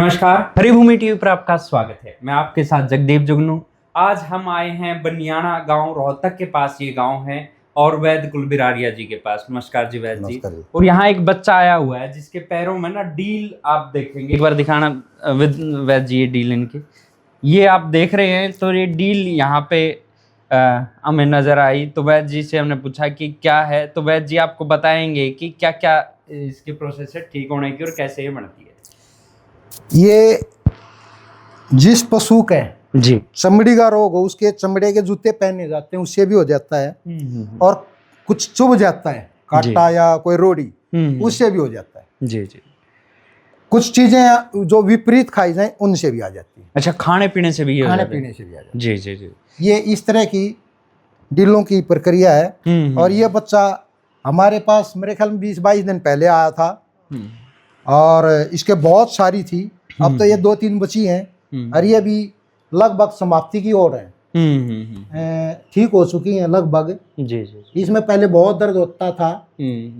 नमस्कार, हरिभूमि टीवी पर आपका स्वागत है। मैं आपके साथ जगदीप जुगनू। आज हम आए हैं बनियाना गांव, रोहतक के पास ये गांव है, और वैद्य कुलबिरारिया जी के पास। नमस्कार जी वैद्य जी। और यहाँ एक बच्चा आया हुआ है जिसके पैरों में ना डील आप देखेंगे, एक बार दिखाना वैद्य जी ये डील इनके, ये आप देख रहे हैं। तो ये डील यहाँ पे हमें नजर आई, तो वैद्य जी से हमने पूछा कि क्या है, तो वैद्य जी आपको बताएंगे कि क्या क्या इसके प्रोसेस है ठीक होने की और कैसे ये बनती है। ये जिस पशु के जी चमड़ी का रोग हो, उसके चमड़े के जूते पहने जाते हैं, उससे भी हो जाता है। और कुछ चुभ जाता है, कांटा या कोई रोड़ी, उससे भी हो जाता है। जी जी। कुछ चीजें जो विपरीत खाई जाएं, उनसे भी आ जाती है। अच्छा, खाने पीने से भी खाने पीने से भी आ जाती है। जी जी जी। ये इस तरह की डीलों की प्रक्रिया है। और ये बच्चा हमारे पास मेरे ख्याल में 20-22 दिन पहले आया था, और इसके बहुत सारी थी। अब तो ये 2-3 बची हैं, और ये भी लगभग समाप्ति की ओर है। ठीक हो चुकी हैं लगभग। जी जी। इसमें पहले बहुत दर्द होता था,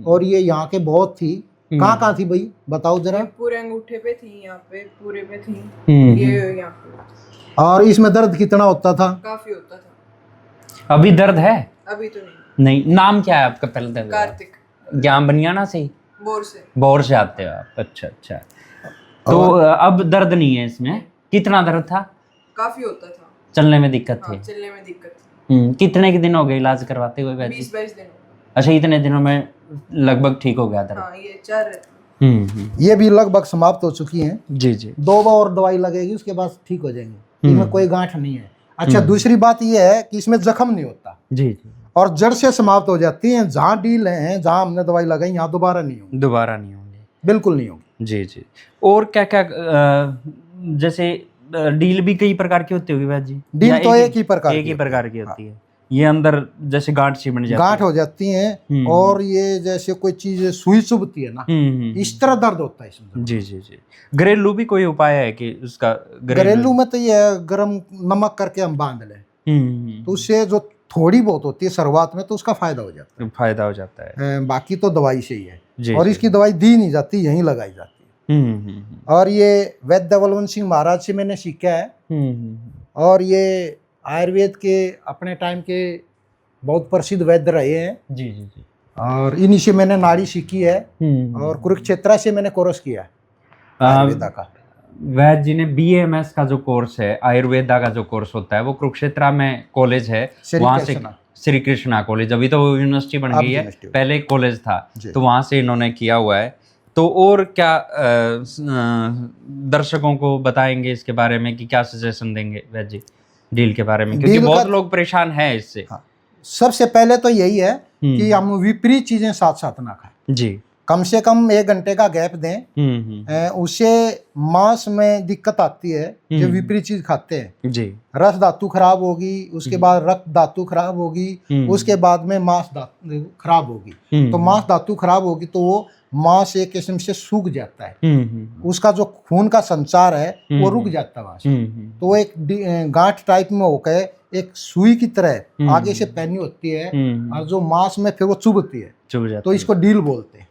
और ये यहाँ के बहुत थी। कहाँ थी भाई, बताओ जरा। पूरे अंगूठे पे थी, यहाँ पे पूरे पे थी, ये यहाँ पे। और इसमें दर्द कितना होता था? काफी होता था। अभी दर्द है? अभी तो नहीं। नाम क्या है आपका? पहले दर्द कार्तिक। ज्ञान बनियाना से ही? बोर से आते हो आप? अच्छा अच्छा। तो अब दर्द नहीं है इसमें? कितना दर्द था? काफी होता था। चलने में दिक्कत थी? चलने में दिक्कत थी। कितने के दिन हो गए इलाज करवाते हुए? 20-22 दिन। अच्छा, इतने दिनों में लगभग ठीक हो गया दर्द? हाँ, ये 4 ये भी लगभग समाप्त हो चुकी हैं। जी जी। 2 बार और दवाई लगेगी, उसके बाद ठीक हो जाएंगे। इसमें कोई गांठ नहीं है। अच्छा, दूसरी बात ये है कि इसमें जख्म नहीं होता। जी जी। और जड़ से समाप्त हो जाती हैं। जहाँ डील है, जहाँ हमने दवाई लगाई, यहाँ दोबारा नहीं होंगे। बिल्कुल नहीं होंगे। जी जी। और क्या क्या, जैसे डील भी कई प्रकार की होती होगी वैद्य जी? डील तो एक ही प्रकार की होती है। ये अंदर जैसे गांठ सी बन जाती है, गांठ हो जाती हैं। और ये जैसे कोई चीज सुई चुभती है ना, इस तरह दर्द होता है इसमें। जी जी जी। घरेलू भी कोई उपाय है कि उसका? घरेलू में तो ये गरम नमक करके हम बांध लें, तो उससे जो थोड़ी बहुत होती है शुरुआत में, तो उसका फायदा हो जाता है। बाकी तो दवाई से ही है। और इसकी दवाई दी नहीं जाती, यहीं लगाई जाती है। और ये वैद्य बलवंत सिंह महाराज से मैंने सीखा है। और ये आयुर्वेद के अपने टाइम के बहुत प्रसिद्ध वैद्य रहे हैं। जी जी जी। और इन्हीं से मैंने नाड़ी सीखी है। और कुरुक्षेत्र से मैंने कोर्स किया है आयुर्वेदा का। वैद्य जी ने BAMS का जो कोर्स है, आयुर्वेदा का जो कोर्स होता है, वो कुरुक्षेत्र में कॉलेज है, वहाँ से श्री कृष्णा कॉलेज, अभी तो वो यूनिवर्सिटी बन गई है, पहले कॉलेज था, तो वहाँ से इन्होंने किया हुआ है। तो और क्या दर्शकों को बताएंगे इसके बारे में कि क्या सजेशन देंगे वैद्य जी डील के बारे में, क्योंकि बहुत लोग परेशान हैं इससे? सबसे पहले तो यही है कि हम विपरीत चीजें साथ साथ ना खाएं। जी। कम से कम 1 घंटे का गैप दें। उससे मांस में दिक्कत आती है जो विपरीत चीज खाते हैं। जी। रस धातु खराब होगी, उसके बाद रक्त धातु खराब होगी, उसके बाद में मांस धातु खराब होगी। तो मांस धातु खराब होगी तो वो मांस एक किस्म से सूख जाता है। उसका जो खून का संचार है वो रुक जाता है वहां से। तो एक गांठ टाइप में होकर एक सुई की तरह आगे से पैनी होती है, और जो मांस में फिर वो चुभती है, तो इसको डील बोलते हैं।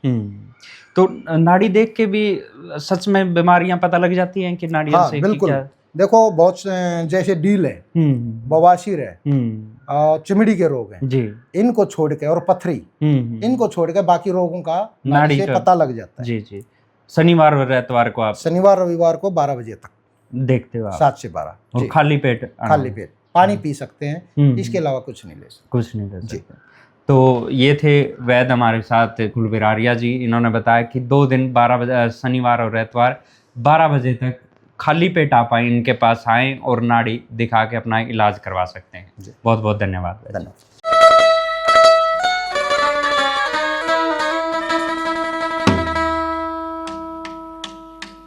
तो नाड़ी देख के भी सच में बीमारियां पता लग जाती हैं कि नाड़ियों से? बिल्कुल। देखो, बहुत जैसे डील है, बवासीर है, चमड़ी के रोग हैं जी, इनको छोड़ के, और पथरी, इनको छोड़ के बाकी रोगों का नाड़ी से पता लग जाता है। जी जी। शनिवार और रविवार को आप? शनिवार रविवार को 12 बजे तक देखते हो आप? 7 से 12। और खाली पेट पानी पी सकते हैं, इसके अलावा कुछ नहीं ले सकते। तो ये थे वैद्य हमारे साथ कुलबिरारिया जी। इन्होंने बताया कि 2 दिन 12 बजे, शनिवार और रविवार 12 बजे तक खाली पेट आप आए, इनके पास आएँ और नाड़ी दिखा के अपना इलाज करवा सकते हैं। बहुत बहुत धन्यवाद।